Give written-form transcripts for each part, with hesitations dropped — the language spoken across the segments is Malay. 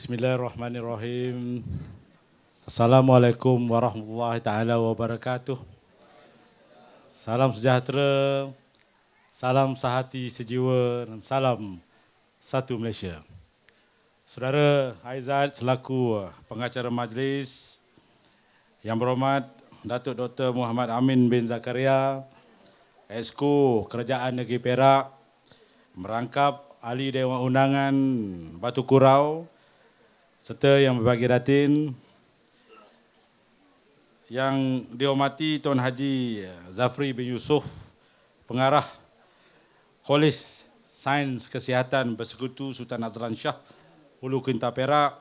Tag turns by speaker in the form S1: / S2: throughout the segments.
S1: Bismillahirrahmanirrahim. Assalamualaikum warahmatullahi taala wabarakatuh. Salam sejahtera, salam sehati sejiwa dan salam satu Malaysia. Saudara Aizat selaku pengacara majlis, yang berhormat Datuk Dr. Muhammad Amin bin Zakaria, Exco Kerajaan Negeri Perak, merangkap Ahli Dewan Undangan Batu Kurau, serta yang berbagi datin, yang dihormati Tuan Haji Zafri bin Yusof, Pengarah Kolej Sains Kesihatan Bersekutu Sultan Azlan Shah, Hulu Kuinta Perak,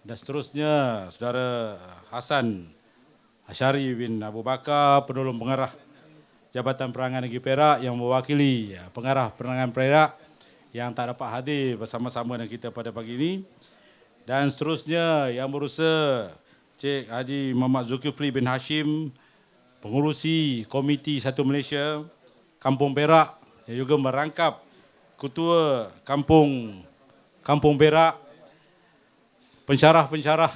S1: dan seterusnya Saudara Hasan Asyari bin Abu Bakar, Penolong Pengarah Jabatan Perangan Negeri Perak yang mewakili Pengarah Perangan Perak yang tak dapat hadir bersama-sama dengan kita pada pagi ini. Dan seterusnya yang berusaha Cik Haji Muhammad Zulkifli bin Hashim, pengurusi Komiti Satu Malaysia Kampung Perak, yang juga merangkap Ketua Kampung Perak, pensyarah-pensyarah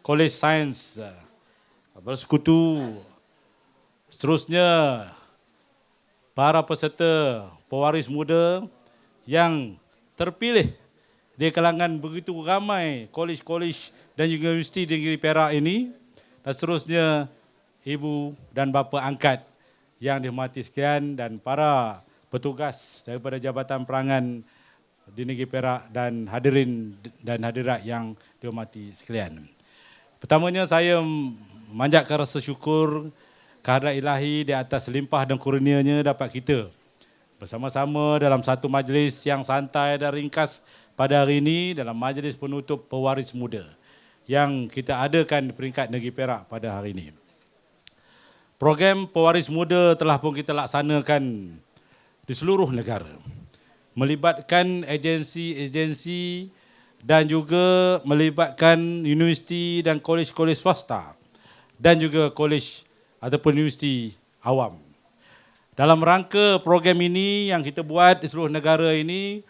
S1: Kolej Sains Bersekutu, seterusnya para peserta pewaris muda yang terpilih di kalangan begitu ramai kolej-kolej dan juga universiti di Negeri Perak ini, dan seterusnya ibu dan bapa angkat yang dihormati sekalian dan para petugas daripada Jabatan Perangan di Negeri Perak dan hadirin dan hadirat yang dihormati sekalian. Pertamanya saya memanjatkan rasa syukur kehadrat Ilahi di atas limpah dan kurnianya dapat kita bersama-sama dalam satu majlis yang santai dan ringkas pada hari ini dalam majlis penutup pewaris muda yang kita adakan di peringkat Negeri Perak pada hari ini. Program pewaris muda telah pun kita laksanakan di seluruh negara, melibatkan agensi-agensi dan juga melibatkan universiti dan kolej-kolej swasta dan juga kolej ataupun universiti awam. Dalam rangka program ini yang kita buat di seluruh negara ini,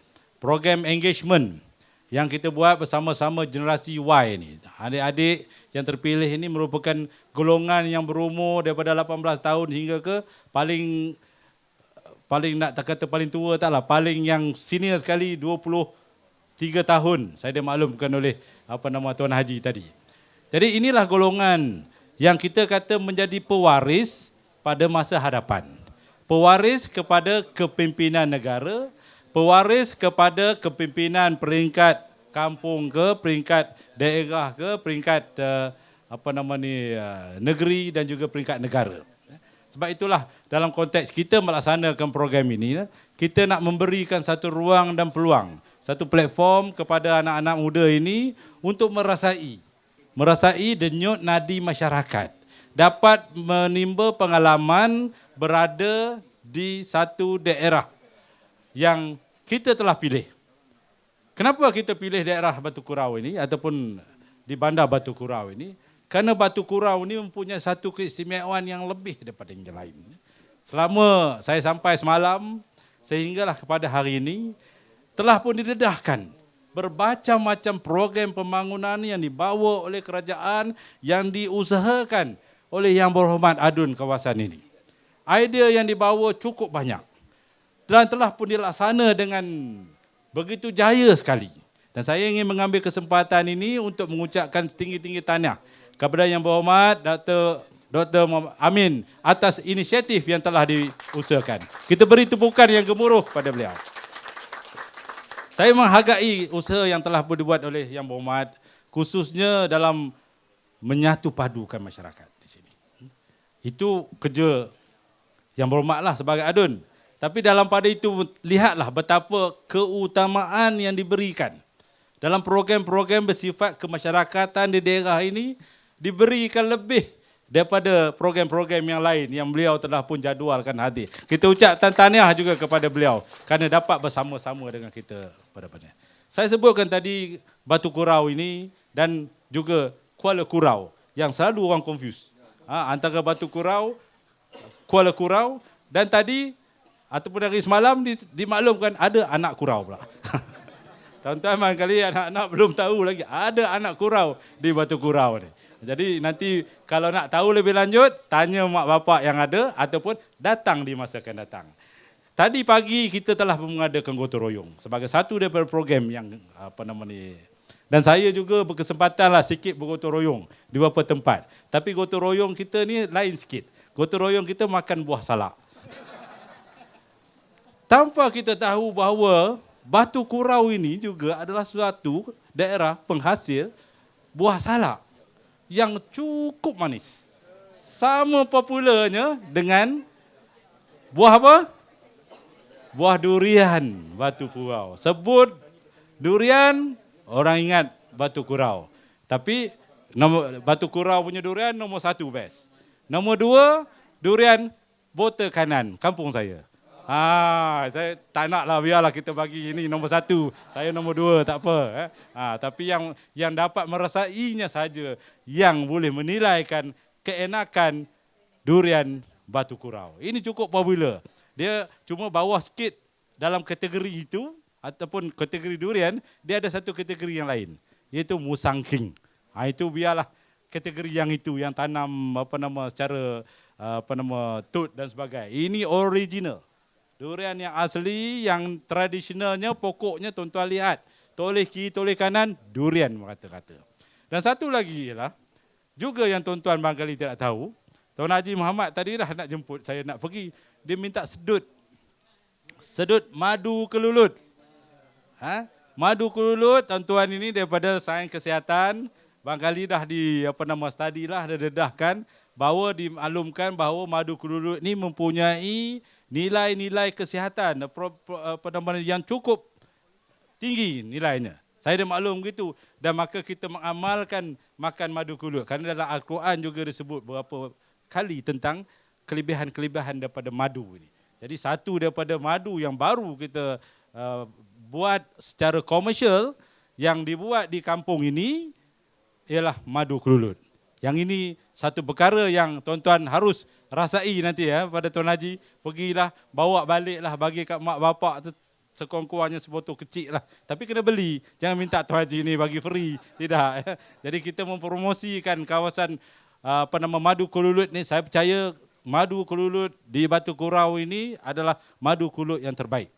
S1: program engagement yang kita buat bersama-sama generasi Y ini. Adik-adik yang terpilih ini merupakan golongan yang berumur daripada 18 tahun hingga ke paling nak kata paling tua taklah, paling yang senior sekali 23 tahun. Saya dimaklumkan oleh Tuan Haji tadi. Jadi inilah golongan yang kita kata menjadi pewaris pada masa hadapan. Pewaris kepada kepimpinan negara, pewaris kepada kepimpinan peringkat kampung ke, peringkat daerah ke, peringkat negeri dan juga peringkat negara. Sebab itulah dalam konteks kita melaksanakan program ini, kita nak memberikan satu ruang dan peluang, satu platform kepada anak-anak muda ini untuk merasai denyut nadi masyarakat, dapat menimba pengalaman berada di satu daerah yang kita telah pilih. Kenapa kita pilih daerah Batu Kurau ini ataupun di Bandar Batu Kurau ini? Kerana Batu Kurau ini mempunyai satu keistimewaan yang lebih daripada yang lain. Selama saya sampai semalam sehinggalah kepada hari ini telah pun didedahkan bermacam-macam program pembangunan yang dibawa oleh kerajaan, yang diusahakan oleh Yang Berhormat Adun kawasan ini. Idea yang dibawa cukup banyak dan telah pun dilaksana dengan begitu jaya sekali. Dan saya ingin mengambil kesempatan ini untuk mengucapkan setinggi-tinggi tahniah kepada Yang Berhormat Dr. Muhammad Amin atas inisiatif yang telah diusahakan. Kita beri tepukan yang gemuruh kepada beliau. Saya menghargai usaha yang telah dibuat oleh Yang Berhormat, khususnya dalam menyatu padukan masyarakat di sini. Itu kerja Yang Berhormatlah sebagai adun. Tapi dalam pada itu, lihatlah betapa keutamaan yang diberikan. Dalam program-program bersifat kemasyarakatan di daerah ini, diberikan lebih daripada program-program yang lain yang beliau telah pun jadualkan hadir. Kita ucapkan tahniah juga kepada beliau kerana dapat bersama-sama dengan kita pada pada. Saya sebutkan tadi Batu Kurau ini dan juga Kuala Kurau yang selalu orang confuse. Antara Batu Kurau, Kuala Kurau dan tadi ataupun dari semalam dimaklumkan ada anak kurau pula. Tuan-tuan barangkali anak-anak belum tahu lagi ada anak kurau di Batu Kurau ni. Jadi nanti kalau nak tahu lebih lanjut, tanya mak bapak yang ada ataupun datang di masa akan datang. Tadi pagi kita telah mengadakan gotong royong sebagai satu daripada program yang dan saya juga berkesempatan lah sikit bergotong royong di beberapa tempat. Tapi gotong royong kita ni lain sikit. Gotong royong kita makan buah salak. Tanpa kita tahu bahawa Batu Kurau ini juga adalah suatu daerah penghasil buah salak yang cukup manis. Sama popularnya dengan buah apa? Buah durian Batu Kurau. Sebut durian, orang ingat Batu Kurau. Tapi Batu Kurau punya durian nombor 1 best. Nombor 2, durian Bota Kanan, kampung saya. Saya tak naklah, biarlah kita bagi ini nombor 1. Saya nombor 2, tak apa. Tapi yang dapat merasainya saja yang boleh menilaikan keenakan durian Batu Kurau. Ini cukup popular. Dia cuma bawah sikit dalam kategori itu ataupun kategori durian, dia ada satu kategori yang lain, iaitu Musang King. Itu biarlah kategori yang itu yang tanam secara tut dan sebagainya. Ini original. Durian yang asli, yang tradisionalnya, pokoknya tuan-tuan lihat. Toleh kiri, toleh kanan, durian kata-kata. Dan satu lagi ialah, juga yang tuan-tuan barangkali tidak tahu, Tuan Haji Muhammad tadi dah nak jemput saya nak pergi. Dia minta sedut. Sedut madu kelulut. Madu kelulut, tuan-tuan ini daripada sains kesihatan, barangkali dah study lah, dah dedahkan, bahawa dimaklumkan bahawa madu kelulut ni mempunyai nilai-nilai kesihatan yang cukup tinggi nilainya. Saya dah maklum begitu. Dan maka kita mengamalkan makan madu kelulut. Kerana dalam Al-Quran juga disebut beberapa kali tentang kelebihan-kelebihan daripada madu ini. Jadi satu daripada madu yang baru kita buat secara komersial yang dibuat di kampung ini ialah madu kelulut. Yang ini satu perkara yang tuan-tuan harus rasai nanti pada Tuan Haji. Pergilah, bawa baliklah, bagi kat mak bapak sekurang-kurangnya sebotol kecil lah. Tapi kena beli, jangan minta Tuan Haji ni bagi free. Tidak. Jadi kita mempromosikan kawasan madu kelulut ni. Saya percaya madu kelulut di Batu Kurau ini adalah madu kelulut yang terbaik.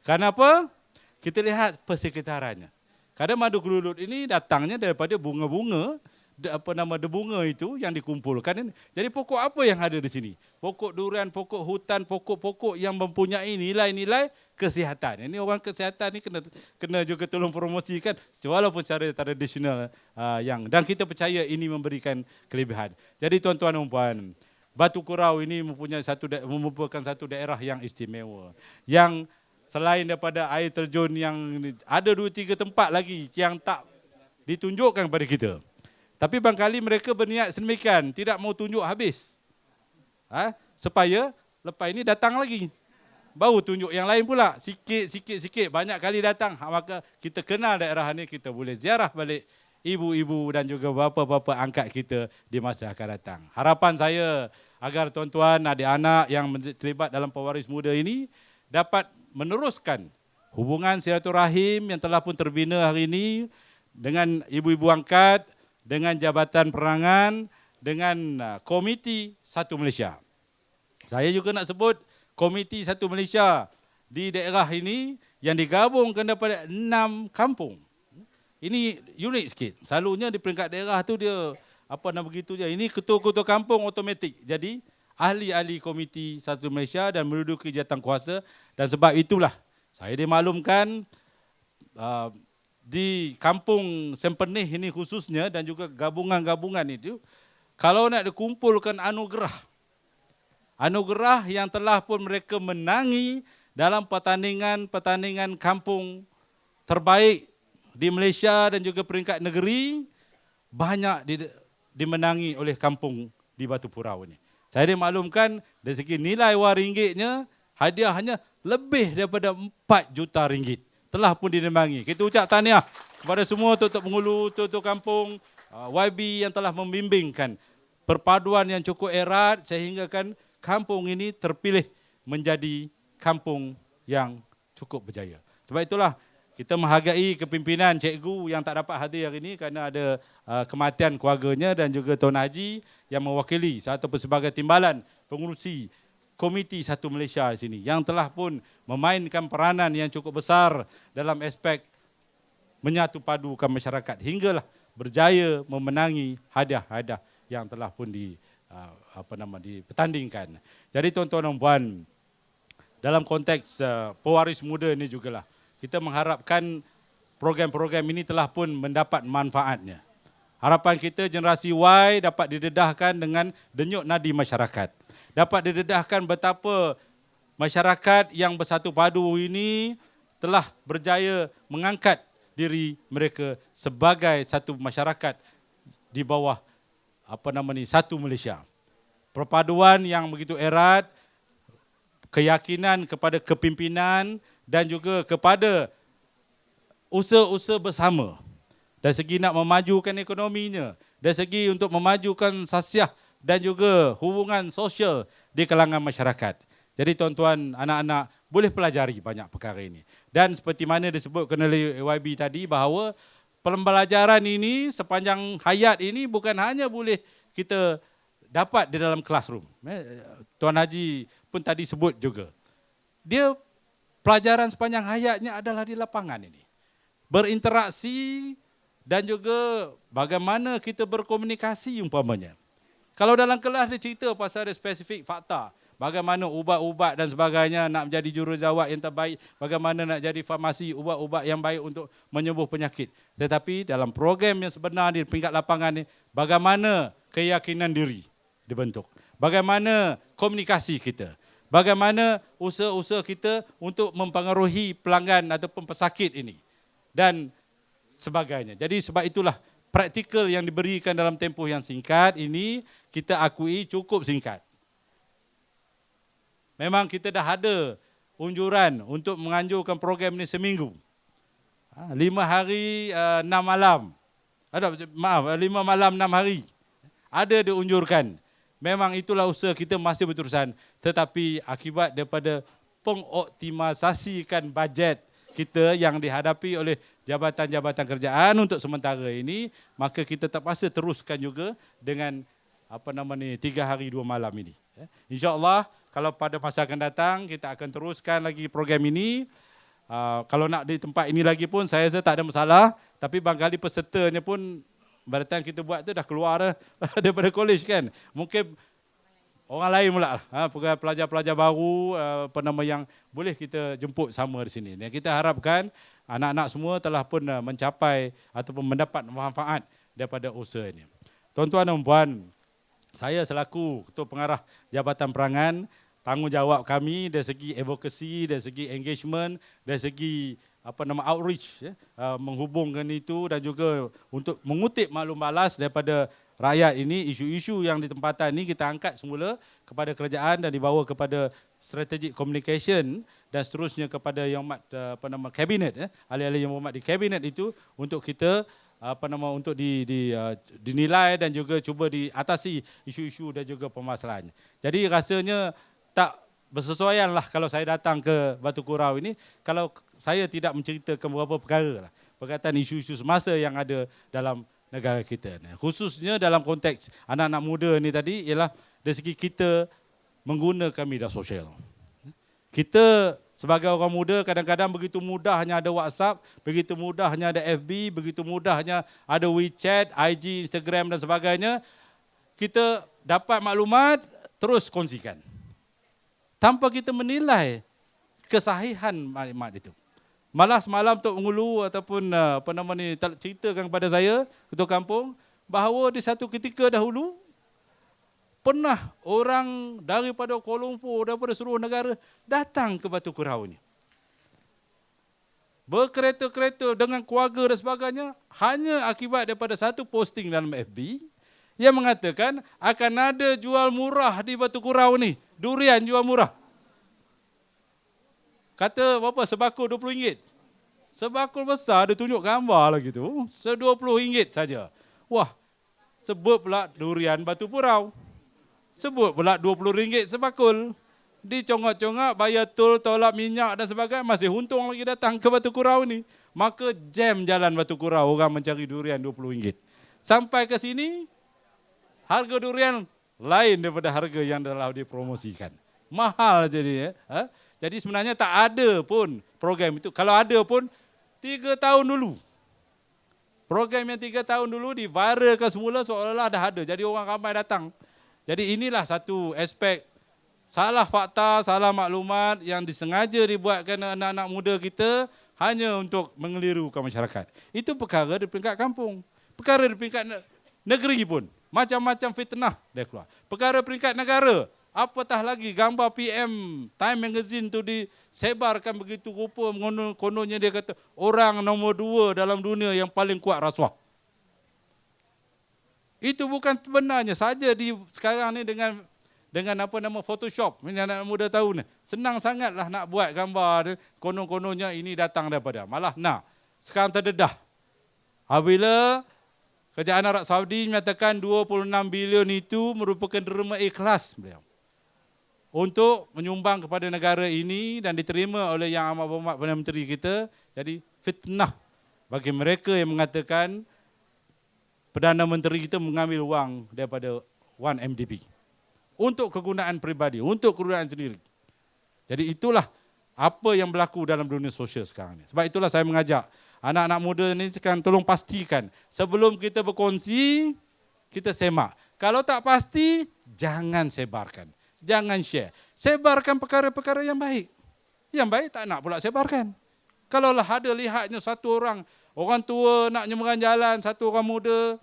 S1: Kenapa? Kita lihat persekitarannya. Kadang madu kelulut ini datangnya daripada bunga-bunga, bunga itu yang dikumpulkan. Jadi pokok apa yang ada di sini? Pokok durian, pokok hutan, pokok-pokok yang mempunyai nilai-nilai kesihatan. Ini orang kesihatan ni kena juga tolong promosikan walaupun secara tradisional dan kita percaya ini memberikan kelebihan. Jadi tuan-tuan dan puan, Batu Kurau ini merupakan satu daerah yang istimewa. Yang selain daripada air terjun yang ada 2-3 tempat lagi yang tak ditunjukkan kepada kita. Tapi barangkali mereka berniat sedemikian, tidak mau tunjuk habis. Supaya lepas ini datang lagi. Baru tunjuk yang lain pula, sikit, banyak kali datang. Maka kita kenal daerah ini, kita boleh ziarah balik ibu-ibu dan juga bapa-bapa angkat kita di masa akan datang. Harapan saya agar tuan-tuan, adik-anak yang terlibat dalam pewaris muda ini dapat meneruskan hubungan silaturahim yang telah pun terbina hari ini dengan ibu-ibu angkat, dengan Jabatan Perangan, dengan Komiti Satu Malaysia. Saya juga nak sebut Komiti Satu Malaysia di daerah ini yang digabungkan daripada 6 kampung. Ini unik sikit. Selalunya di peringkat daerah tu dia begitu je. Ini ketua-ketua kampung automatik. Jadi ahli-ahli Komiti Satu Malaysia dan menduduki jawatankuasa. Dan sebab itulah saya dimaklumkan di kampung Sempernih ini khususnya dan juga gabungan-gabungan itu, kalau nak dikumpulkan anugerah yang telah pun mereka menangi dalam pertandingan kampung terbaik di Malaysia dan juga peringkat negeri, banyak dimenangi oleh kampung di Batu Kurau ini. Saya dimaklumkan dari segi nilai wang ringgitnya, hadiahnya lebih daripada 4 juta ringgit. Telah pun dinemangi. Kita ucap tahniah kepada semua Tok Penghulu, Tok Kampung, YB yang telah membimbingkan perpaduan yang cukup erat sehingga kan kampung ini terpilih menjadi kampung yang cukup berjaya. Sebab itulah Kita menghargai kepimpinan cikgu yang tak dapat hadir hari ini kerana ada kematian keluarganya dan juga Tuan Haji yang mewakili ataupun sebagai timbalan pengurusi Komiti Satu Malaysia di sini yang telah pun memainkan peranan yang cukup besar dalam aspek menyatu padukan masyarakat hinggalah berjaya memenangi hadiah-hadiah yang telah pun dipertandingkan. Jadi tuan-tuan dan puan, dalam konteks pewaris muda ini jugalah kita mengharapkan program-program ini telah pun mendapat manfaatnya. Harapan kita generasi Y dapat didedahkan dengan denyut nadi masyarakat. Dapat didedahkan betapa masyarakat yang bersatu padu ini telah berjaya mengangkat diri mereka sebagai satu masyarakat di bawah satu Malaysia. Perpaduan yang begitu erat, keyakinan kepada kepimpinan dan juga kepada usaha-usaha bersama. Dari segi nak memajukan ekonominya, dari segi untuk memajukan sasiah dan juga hubungan sosial di kalangan masyarakat. Jadi tuan-tuan, anak-anak boleh pelajari banyak perkara ini. Dan seperti mana disebutkan oleh YB tadi bahawa pembelajaran ini sepanjang hayat ini bukan hanya boleh kita dapat di dalam classroom. Tuan Haji pun tadi sebut juga. Dia pelajaran sepanjang hayatnya adalah di lapangan ini. Berinteraksi dan juga bagaimana kita berkomunikasi umpamanya. Kalau dalam kelas dia cerita pasal ada spesifik fakta, bagaimana ubat-ubat dan sebagainya nak menjadi jurujawab yang terbaik, bagaimana nak jadi farmasi ubat-ubat yang baik untuk menyembuh penyakit. Tetapi dalam program yang sebenar di peringkat lapangan ini, bagaimana keyakinan diri dibentuk, bagaimana komunikasi kita, bagaimana usaha-usaha kita untuk mempengaruhi pelanggan ataupun pesakit ini dan sebagainya. Jadi sebab itulah praktikal yang diberikan dalam tempoh yang singkat ini kita akui cukup singkat. Memang kita dah ada unjuran untuk menganjurkan program ini seminggu. 5 hari 6 malam. 5 malam 6 hari. Ada diunjurkan. Memang itulah usaha kita masih berterusan. Tetapi akibat daripada pengoptimalisasikan bajet kita yang dihadapi oleh jabatan-jabatan kerajaan untuk sementara ini, maka kita terpaksa teruskan juga dengan 3 hari 2 malam ini. InsyaAllah kalau pada masa akan datang kita akan teruskan lagi program ini. Kalau nak di tempat ini lagi pun saya rasa tak ada masalah, tapi barangkali pesertanya pun pada time kita buat tu dah keluar daripada kolej kan. Mungkin orang lain pula pelajar-pelajar baru yang boleh kita jemput sama di sini. Dan kita harapkan anak-anak semua telah pun mencapai ataupun mendapat manfaat daripada usaha ini. Tuan-tuan dan puan, saya selaku Ketua Pengarah Jabatan Perangan, tanggungjawab kami dari segi advokasi, dari segi engagement, dari segi outreach, menghubungkan itu dan juga untuk mengutip maklum balas daripada rakyat ini, isu-isu yang di tempatan ini kita angkat semula kepada kerajaan dan dibawa kepada strategic communication dan seterusnya kepada yang kabinet, ahli-ahli yang berhormat di kabinet itu untuk kita untuk dinilai dan juga cuba diatasi isu-isu dan juga permasalahannya. Jadi rasanya tak bersesuaian lah kalau saya datang ke Batu Kurau ini kalau saya tidak menceritakan beberapa perkara lah berkaitan isu-isu semasa yang ada dalam negara kita. Khususnya dalam konteks anak-anak muda ni tadi ialah dari segi kita menggunakan media sosial. Kita sebagai orang muda kadang-kadang begitu mudahnya ada WhatsApp, begitu mudahnya ada FB, begitu mudahnya ada WeChat, IG, Instagram dan sebagainya. Kita dapat maklumat terus kongsikan. Tanpa kita menilai kesahihan maklumat itu. Malah semalam Tok Ngulu ataupun ceritakan kepada saya, Ketua Kampung, bahawa di satu ketika dahulu, pernah orang daripada Kuala Lumpur, daripada seluruh negara, datang ke Batu Kurau ini. Berkereta-kereta dengan keluarga dan sebagainya, hanya akibat daripada satu posting dalam FB, yang mengatakan akan ada jual murah di Batu Kurau ni. Durian jual murah. Kata berapa? Sebakul RM20. Sebakul besar, dia tunjuk gambar lagi tu. RM20 saja. Wah, sebut pula durian Batu Kurau. Sebut pula RM20 sebakul. Dicongak-congak, bayar tol, tolak minyak dan sebagainya, masih untung lagi datang ke Batu Kurau ni. Maka jam jalan Batu Kurau, orang mencari durian RM20. Sampai ke sini, harga durian lain daripada harga yang telah dipromosikan. Mahal jadi. Jadi sebenarnya tak ada pun program itu. Kalau ada pun 3 tahun dulu. Program yang 3 tahun dulu diviralkan semula seolah-olah dah ada. Jadi orang ramai datang. Jadi inilah satu aspek salah fakta, salah maklumat yang disengaja dibuatkan anak-anak muda kita hanya untuk mengelirukan masyarakat. Itu perkara di peringkat kampung. Perkara di peringkat negeri pun. Macam-macam fitnah dia keluar. Perkara peringkat negara, apatah lagi gambar PM Time Magazine tu disebarkan begitu rupa, kononnya dia kata orang nombor 2 dalam dunia yang paling kuat rasuah. Itu bukan sebenarnya saja di sekarang ni dengan apa nama Photoshop. Ini anak muda tahu ni. Senang sangatlah nak buat gambar konon-kononnya ini datang daripada. Malah sekarang terdedah. Apabila Kerajaan Arab Saudi menyatakan 26 bilion itu merupakan derma ikhlas beliau untuk menyumbang kepada negara ini dan diterima oleh Yang Amat Berhormat Perdana Menteri kita. Jadi fitnah bagi mereka yang mengatakan Perdana Menteri kita mengambil wang daripada 1MDB untuk kegunaan peribadi, untuk kegunaan sendiri. Jadi itulah apa yang berlaku dalam dunia sosial sekarang ni. Sebab itulah saya mengajak anak-anak muda ni sekarang tolong pastikan sebelum kita berkongsi, kita semak. Kalau tak pasti, jangan sebarkan. Jangan share. Sebarkan perkara-perkara yang baik. Yang baik tak nak pula sebarkan. Kalaulah ada lihatnya satu orang tua nak menyeberang jalan, satu orang muda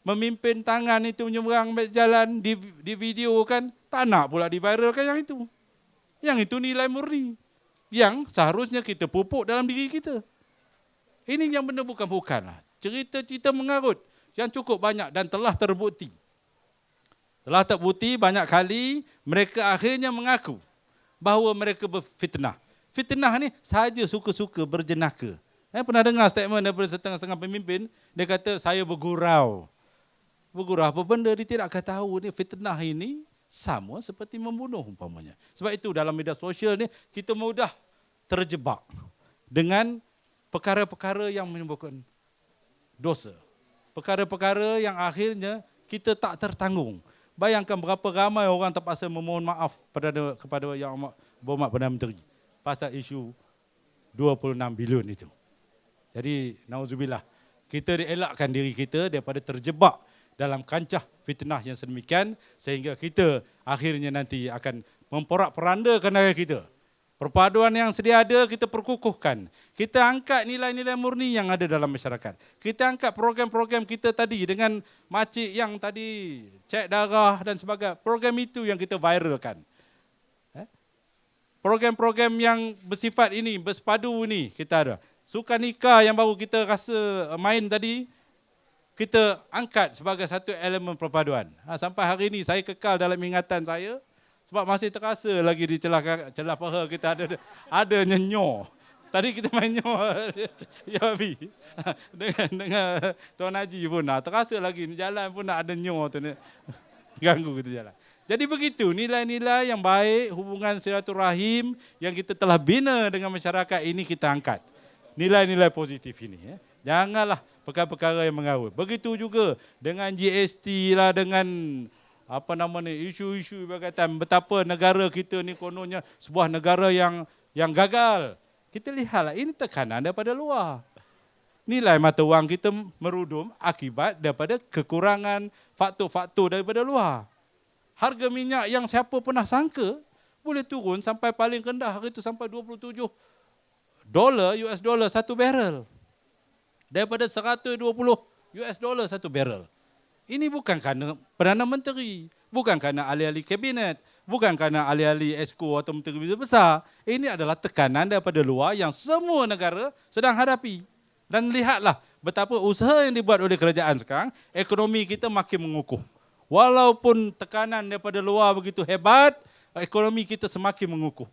S1: memimpin tangan itu menyeberang jalan, di video kan, tak nak pula diviralkan yang itu. Yang itu nilai murni. Yang seharusnya kita pupuk dalam diri kita. Ini yang benda bukan-bukanlah. Cerita-cerita mengarut yang cukup banyak dan telah terbukti. Telah terbukti banyak kali mereka akhirnya mengaku bahawa mereka berfitnah. Fitnah ni sahaja suka-suka berjenaka. Pernah dengar statement daripada setengah-setengah pemimpin, dia kata saya bergurau. Bergurau apa benda, dia tidak akan tahu ni fitnah ini sama seperti membunuh umpamanya. Sebab itu dalam media sosial ni kita mudah terjebak dengan perkara-perkara yang menyebabkan dosa. Perkara-perkara yang akhirnya kita tak tertanggung. Bayangkan berapa ramai orang terpaksa memohon maaf kepada Yang Amat Berhormat Perdana Menteri pasal isu 26 bilion itu. Jadi, nauzubillah, kita dielakkan diri kita daripada terjebak dalam kancah fitnah yang sedemikian sehingga kita akhirnya nanti akan memporak-perandakan negara kita. Perpaduan yang sedia ada kita perkukuhkan. Kita angkat nilai-nilai murni yang ada dalam masyarakat. Kita angkat program-program kita tadi dengan makcik yang tadi cek darah dan sebagainya. Program itu yang kita viralkan. Program-program yang bersifat ini, bersepadu ini kita ada. Sukan nikah yang baru kita rasa main tadi, kita angkat sebagai satu elemen perpaduan. Sampai hari ini saya kekal dalam ingatan saya. Sebab masih terasa lagi di celah paha kita ada nyenyor. Tadi kita main nyor. Ya Abi. Dengan Tuan Haji pun terasa lagi jalan pun nak ada nyor tu ganggu kita jalan. Jadi begitu nilai-nilai yang baik, hubungan silaturahim yang kita telah bina dengan masyarakat ini kita angkat. Nilai-nilai positif ini. Janganlah perkara-perkara yang mengarut. Begitu juga dengan GST lah, dengan isu-isu berkaitan betapa negara kita ni kononnya sebuah negara yang gagal. Kita lihatlah ini tekanan daripada luar. Nilai mata wang kita merudum akibat daripada kekurangan faktor-faktor daripada luar. Harga minyak yang siapa pernah sangka boleh turun sampai paling rendah hari itu sampai $27 US dollar satu barrel. Daripada $120 satu barrel. Ini bukan kerana Perdana Menteri, bukan kerana ahli-ahli kabinet, bukan kerana ahli-ahli esko atau menteri besar. Ini adalah tekanan daripada luar yang semua negara sedang hadapi. Dan lihatlah betapa usaha yang dibuat oleh kerajaan sekarang, ekonomi kita makin mengukuh. Walaupun tekanan daripada luar begitu hebat, ekonomi kita semakin mengukuh.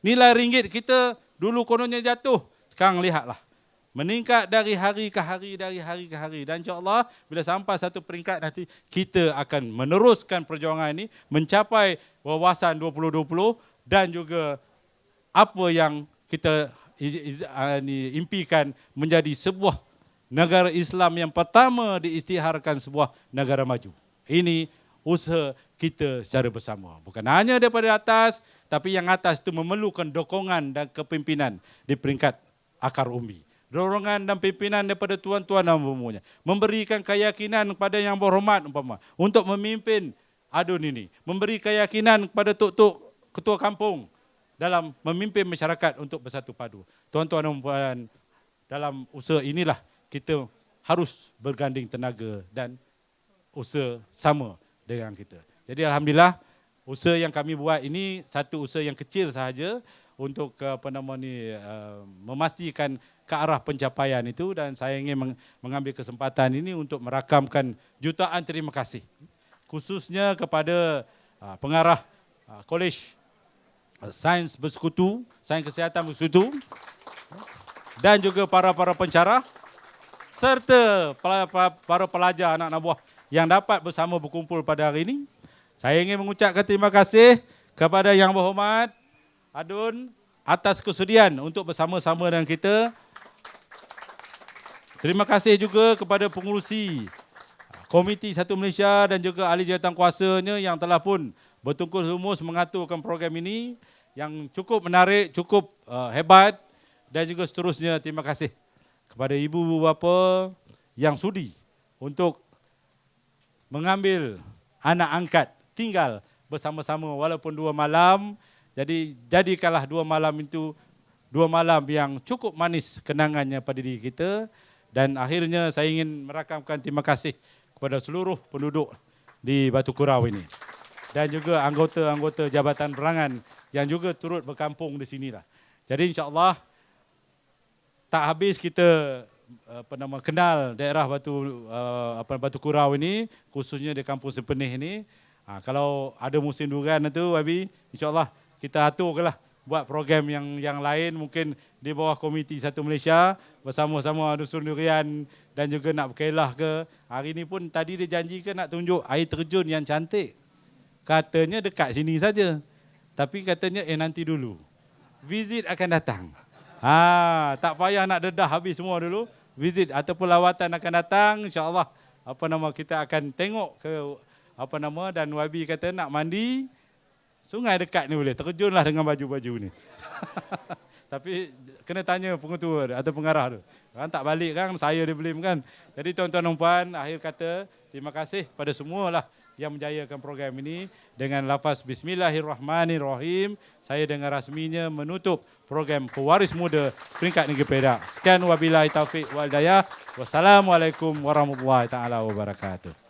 S1: Nilai ringgit kita dulu kononnya jatuh, sekarang lihatlah. Meningkat dari hari ke hari, Dan insyaAllah bila sampai satu peringkat nanti, kita akan meneruskan perjuangan ini, mencapai wawasan 2020 dan juga apa yang kita impikan menjadi sebuah negara Islam yang pertama diisytiharkan sebuah negara maju. Ini usaha kita secara bersama. Bukan hanya daripada atas, tapi yang atas itu memerlukan dokongan dan kepimpinan di peringkat akar umbi. Dorongan dan pimpinan daripada tuan-tuan dan puan-puannya. Memberikan keyakinan kepada yang berhormat umpama untuk memimpin adun ini. Memberi keyakinan kepada tok-tok ketua kampung dalam memimpin masyarakat untuk bersatu padu. Tuan-tuan dan puan, dalam usaha inilah kita harus berganding tenaga dan usaha sama dengan kita. Jadi alhamdulillah usaha yang kami buat ini satu usaha yang kecil sahaja untuk memastikan ke arah pencapaian itu, dan saya ingin mengambil kesempatan ini untuk merakamkan jutaan terima kasih khususnya kepada pengarah Kolej Sains Bersekutu, Sains Kesihatan Bersekutu, dan juga para pensyarah serta para pelajar anak-anak buah yang dapat bersama berkumpul pada hari ini. Saya ingin mengucapkan terima kasih kepada Yang Berhormat Adun atas kesudian untuk bersama-sama dengan kita. Terima kasih juga kepada pengurusi Komiti Satu Malaysia dan juga ahli jawatan kuasanya yang telah pun bertungkus lumus mengaturkan program ini yang cukup menarik, cukup hebat, dan juga seterusnya. Terima kasih kepada ibu bapa yang sudi untuk mengambil anak angkat tinggal bersama-sama walaupun 2 malam. Jadi jadikanlah 2 malam itu 2 malam yang cukup manis kenangannya pada diri kita. Dan akhirnya saya ingin merakamkan terima kasih kepada seluruh penduduk di Batu Kurau ini. Dan juga anggota-anggota Jabatan Perangan yang juga turut berkampung di sinilah. Jadi insya-Allah tak habis kita kenal daerah Batu Kurau ini, khususnya di Kampung Sepenih ini. Kalau ada musim durian itu, Wabi, insya-Allah kita aturlah buat program yang lain, mungkin di bawah Komiti Satu Malaysia bersama-sama dusun durian dan juga nak berkelah ke. Hari ini pun tadi dia janjikan nak tunjuk air terjun yang cantik. Katanya dekat sini saja. Tapi katanya nanti dulu. Visit akan datang. Tak payah nak dedah habis semua dulu. Visit ataupun lawatan akan datang, insya-Allah kita akan tengok ke dan Wabi kata nak mandi, sungai dekat ni boleh, terjunlah dengan baju-baju ni. Tapi kena tanya pengetua atau pengarah tu. Kan tak balik kan, saya dia beli kan. Jadi tuan-tuan dan puan, akhir kata terima kasih pada semualah yang menjayakan program ini. Dengan lafaz Bismillahirrahmanirrahim, saya dengan rasminya menutup program Pewaris Muda Peringkat Negeri Perak. Sekian wabillahi taufiq wal hidayah. Wassalamualaikum warahmatullahi taala wabarakatuh.